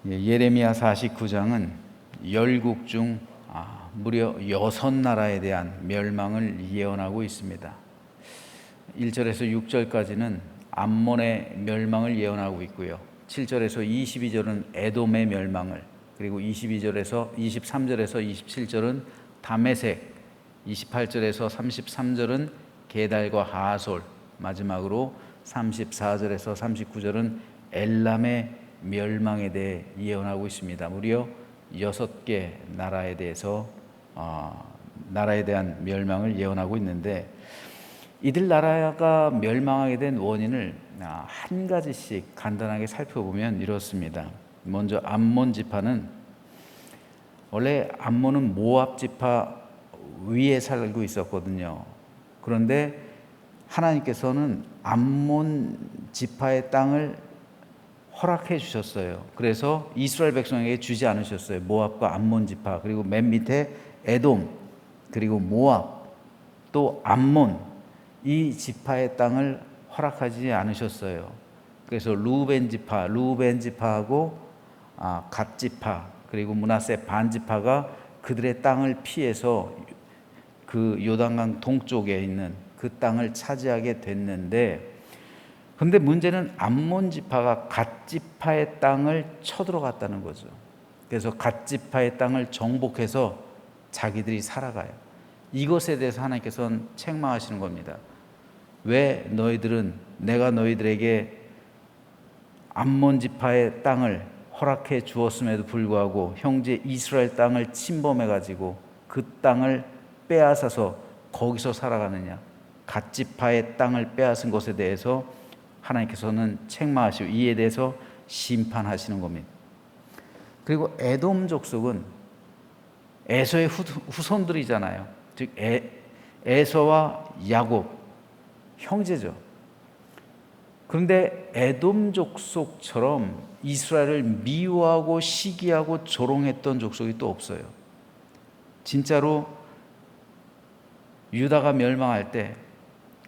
예레미야 49장은 열국 중 무려 6나라에 대한 멸망을 예언하고 있습니다. 1절에서 6절까지는 암몬의 멸망을 예언하고 있고요. 7절에서 22절은 에돔의 멸망을, 그리고 23절에서 27절은 다메섹, 28절에서 33절은 게달과 하솔, 마지막으로 34절에서 39절은 엘람의 멸망에 대해 예언하고 있습니다. 무려 6개 나라에 대한 멸망을 예언하고 있는데, 이들 나라가 멸망하게 된 원인을 한 가지씩 간단하게 살펴보면 이렇습니다. 먼저 암몬 지파는, 원래 암몬은 모압 지파 위에 살고 있었거든요. 그런데 하나님께서는 암몬 지파의 땅을 허락해 주셨어요. 그래서 이스라엘 백성에게 주지 않으셨어요. 모압과 암몬 지파, 그리고 맨 밑에 에돔, 그리고 모압, 또 암몬, 이 지파의 땅을 허락하지 않으셨어요. 그래서 루벤 지파하고 갓 지파, 그리고 므낫세 반 지파가 그들의 땅을 피해서 그 요단강 동쪽에 있는 그 땅을 차지하게 됐는데, 근데 문제는 암몬 지파가 갓 지파의 땅을 쳐들어갔다는 거죠. 그래서 갓 지파의 땅을 정복해서 자기들이 살아가요. 이것에 대해서 하나님께서는 책망하시는 겁니다. 왜 너희들은, 내가 너희들에게 암몬 지파의 땅을 허락해 주었음에도 불구하고 형제 이스라엘 땅을 침범해 가지고 그 땅을 빼앗아서 거기서 살아가느냐? 갓 지파의 땅을 빼앗은 것에 대해서 하나님께서는 책망하시고 이에 대해서 심판하시는 겁니다. 그리고 에돔 족속은 에서의 후손들이잖아요. 즉 에서와 야곱 형제죠. 그런데 에돔 족속처럼 이스라엘을 미워하고 시기하고 조롱했던 족속이 또 없어요. 진짜로 유다가 멸망할 때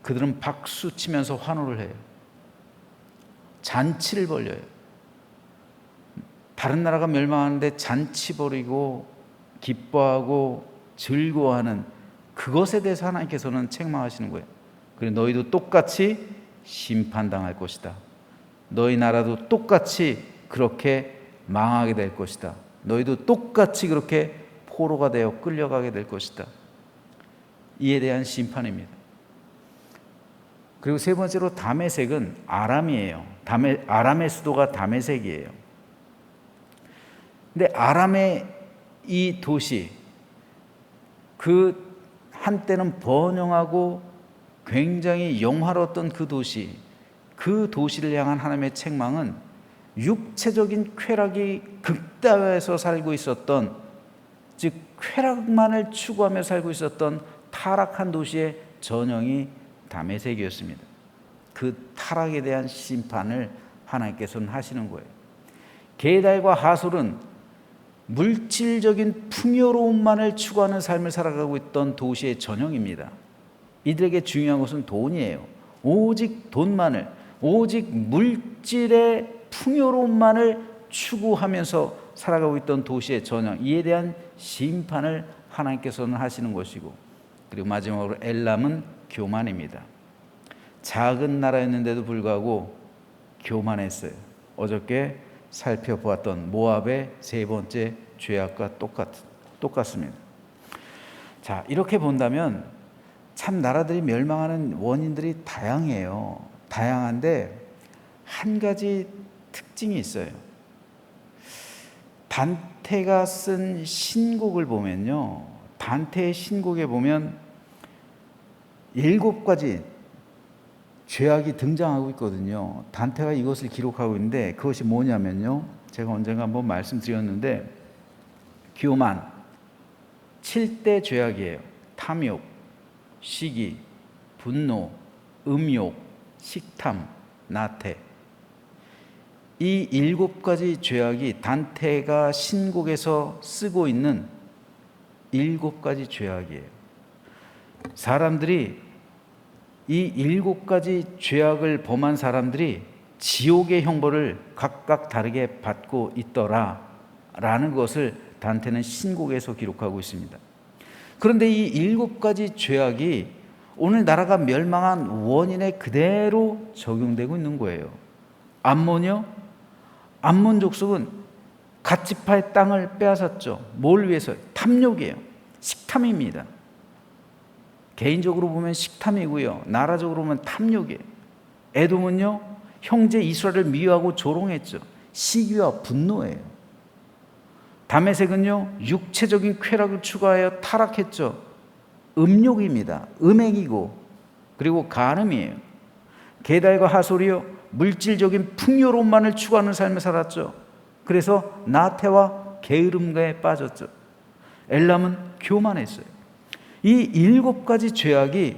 그들은 박수 치면서 환호를 해요. 잔치를 벌려요. 다른 나라가 멸망하는데 잔치 벌이고 기뻐하고 즐거워하는 그것에 대해서 하나님께서는 책망하시는 거예요. 그리고 너희도 똑같이 심판당할 것이다. 너희 나라도 똑같이 그렇게 망하게 될 것이다. 너희도 똑같이 그렇게 포로가 되어 끌려가게 될 것이다. 이에 대한 심판입니다. 그리고 세 번째로 다메섹은 아람이에요. 아람의 수도가 다메섹이에요. 근데 아람의 이 도시, 그 한때는 번영하고 굉장히 영화로웠던 그 도시를 향한 하나님의 책망은 육체적인 쾌락이 극다화해서 살고 있었던, 즉 쾌락만을 추구하며 살고 있었던 타락한 도시의 전형이 다메섹이었습니다. 그 타락에 대한 심판을 하나님께서는 하시는 거예요. 게달과 하솔은 물질적인 풍요로움만을 추구하는 삶을 살아가고 있던 도시의 전형입니다. 이들에게 중요한 것은 돈이에요. 오직 돈만을, 오직 물질의 풍요로움만을 추구하면서 살아가고 있던 도시의 전형, 이에 대한 심판을 하나님께서는 하시는 것이고, 그리고 마지막으로 엘람은 교만입니다. 작은 나라였는데도 불구하고 교만했어요. 어저께 살펴보았던 모압의 세 번째 죄악과 똑같습니다. 자, 이렇게 본다면 참 나라들이 멸망하는 원인들이 다양해요. 다양한데 한 가지 특징이 있어요. 단테가 쓴 신곡을 보면요, 단테의 신곡에 보면 7가지 죄악이 등장하고 있거든요. 단테가 이것을 기록하고 있는데 그것이 뭐냐면요, 제가 언젠가 한번 말씀드렸는데, 교만 7대 죄악이에요. 탐욕, 시기, 분노, 음욕, 식탐, 나태. 이 7가지 죄악이 단테가 신곡에서 쓰고 있는 7가지 죄악이에요. 사람들이 이 7가지 죄악을 범한 사람들이 지옥의 형벌을 각각 다르게 받고 있더라라는 것을 단테는 신곡에서 기록하고 있습니다. 그런데 이 7가지 죄악이 오늘 나라가 멸망한 원인에 그대로 적용되고 있는 거예요. 암몬이요? 암몬 족속은 갓지파의 땅을 빼앗았죠. 뭘 위해서? 탐욕이에요. 식탐입니다. 개인적으로 보면 식탐이고요, 나라적으로 보면 탐욕이에요. 에돔은요, 형제 이스라엘을 미워하고 조롱했죠. 시기와 분노예요. 다메섹은요, 육체적인 쾌락을 추구하여 타락했죠. 음욕입니다. 음행이고, 그리고 간음이에요. 게달과 하솔이요, 물질적인 풍요로움만을 추구하는 삶을 살았죠. 그래서 나태와 게으름에 빠졌죠. 엘람은 교만했어요. 이 7가지 죄악이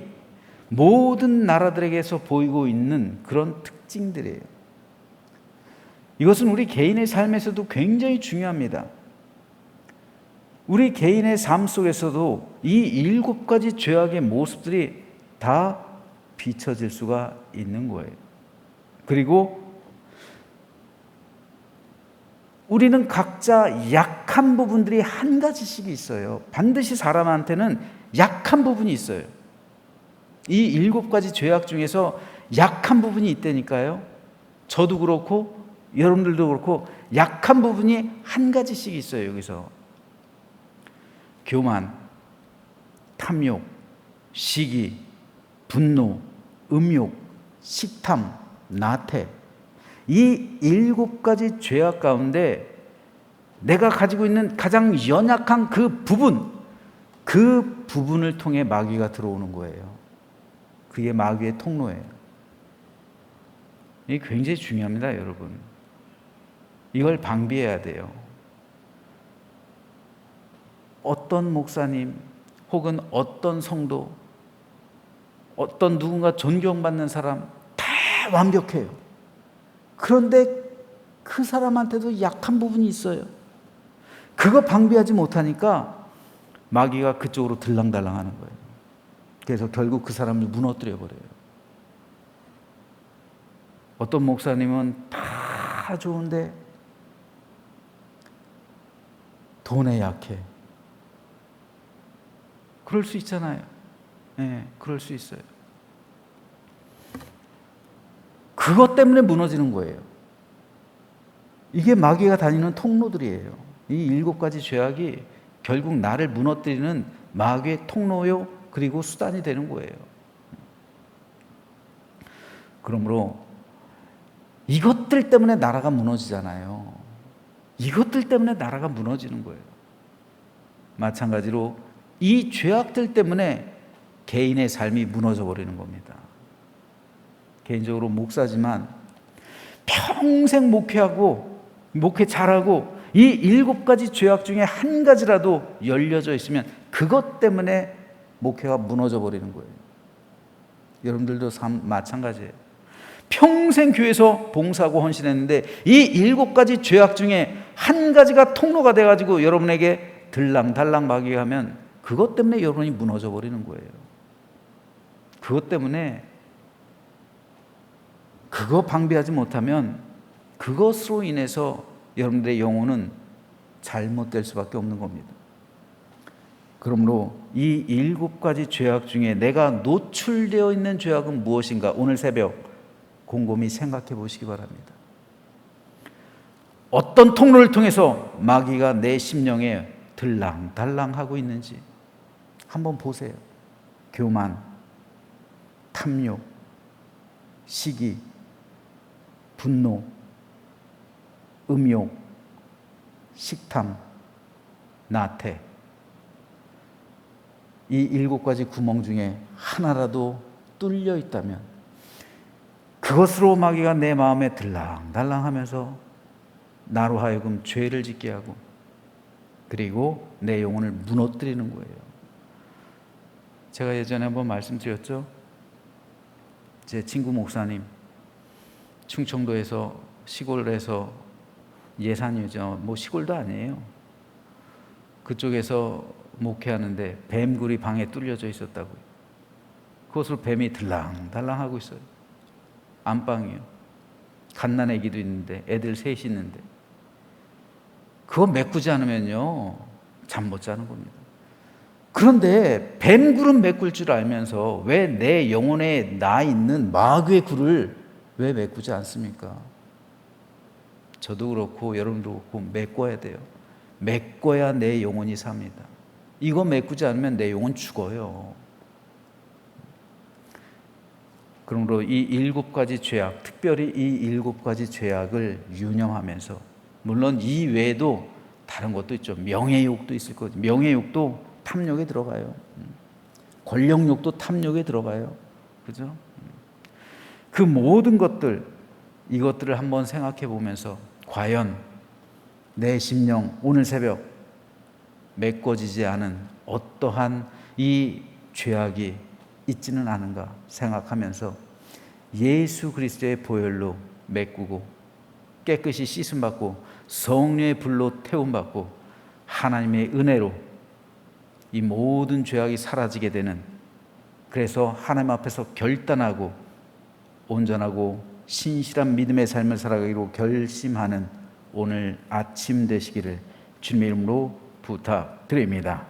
모든 나라들에게서 보이고 있는 그런 특징들이에요. 이것은 우리 개인의 삶에서도 굉장히 중요합니다. 우리 개인의 삶 속에서도 이 7가지 죄악의 모습들이 다 비춰질 수가 있는 거예요. 그리고 우리는 각자 약한 부분들이 한 가지씩 있어요. 반드시 사람한테는 약한 부분이 있어요. 이 7가지 죄악 중에서 약한 부분이 있다니까요. 저도 그렇고 여러분들도 그렇고 약한 부분이 한 가지씩 있어요. 여기서 교만, 탐욕, 시기, 분노, 음욕, 식탐, 나태, 이 7가지 죄악 가운데 내가 가지고 있는 가장 연약한 그 부분을 통해 마귀가 들어오는 거예요. 그게 마귀의 통로예요. 이게 굉장히 중요합니다, 여러분. 이걸 방비해야 돼요. 어떤 목사님 혹은 어떤 성도, 어떤 누군가 존경받는 사람 다 완벽해요. 그런데 그 사람한테도 약한 부분이 있어요. 그거 방비하지 못하니까 마귀가 그쪽으로 들랑달랑 하는 거예요. 그래서 결국 그 사람을 무너뜨려 버려요. 어떤 목사님은 다 좋은데 돈에 약해. 그럴 수 있잖아요. 네, 그럴 수 있어요. 그것 때문에 무너지는 거예요. 이게 마귀가 다니는 통로들이에요. 이 7가지 죄악이 결국 나를 무너뜨리는 마귀의 통로요, 그리고 수단이 되는 거예요. 그러므로 이것들 때문에 나라가 무너지잖아요. 이것들 때문에 나라가 무너지는 거예요. 마찬가지로 이 죄악들 때문에 개인의 삶이 무너져 버리는 겁니다. 개인적으로 목사지만 평생 목회하고 목회 잘하고 이 7가지 죄악 중에 한 가지라도 열려져 있으면 그것 때문에 목회가 무너져 버리는 거예요. 여러분들도 마찬가지예요. 평생 교회에서 봉사하고 헌신했는데 이 7가지 죄악 중에 한 가지가 통로가 돼가지고 여러분에게 들랑달랑 마귀가 하면 그것 때문에 여러분이 무너져 버리는 거예요. 그것 때문에 그거 방비하지 못하면 그것으로 인해서 여러분들의 영혼은 잘못될 수밖에 없는 겁니다. 그러므로 이 7가지 죄악 중에 내가 노출되어 있는 죄악은 무엇인가? 오늘 새벽 곰곰이 생각해 보시기 바랍니다. 어떤 통로를 통해서 마귀가 내 심령에 들랑달랑하고 있는지 한번 보세요. 교만, 탐욕, 시기, 분노, 음욕, 식탐, 나태. 이 7가지 구멍 중에 하나라도 뚫려 있다면 그것으로 마귀가 내 마음에 들랑달랑하면서 나로 하여금 죄를 짓게 하고 그리고 내 영혼을 무너뜨리는 거예요. 제가 예전에 한번 말씀드렸죠. 제 친구 목사님 충청도에서 시골에서 예산이죠. 뭐 시골도 아니에요. 그쪽에서 목회하는데 뱀굴이 방에 뚫려져 있었다고요. 그것으로 뱀이 들랑달랑하고 있어요. 안방이요. 갓난아기도 있는데, 애들 셋이 있는데, 그거 메꾸지 않으면요 잠 못 자는 겁니다. 그런데 뱀굴은 메꿀 줄 알면서 왜 내 영혼에 나 있는 마귀의 굴을 왜 메꾸지 않습니까? 저도 그렇고 여러분도 그렇고 메꿔야 돼요. 메꿔야 내 영혼이 삽니다. 이거 메꾸지 않으면 내 영혼 죽어요. 그러므로 이 7가지 죄악, 특별히 이 7가지 죄악을 유념하면서, 물론 이 외에도 다른 것도 있죠. 명예욕도 있을 거죠. 명예욕도 탐욕에 들어가요. 권력욕도 탐욕에 들어가요. 그죠? 그 모든 것들, 이것들을 한번 생각해 보면서 과연 내 심령 오늘 새벽 메꿔지지 않은 어떠한 이 죄악이 있지는 않은가 생각하면서 예수 그리스도의 보혈로 메꾸고 깨끗이 씻음받고 성령의 불로 태움받고 하나님의 은혜로 이 모든 죄악이 사라지게 되는, 그래서 하나님 앞에서 결단하고 온전하고 신실한 믿음의 삶을 살아가기로 결심하는 오늘 아침 되시기를 주님의 이름으로 부탁드립니다.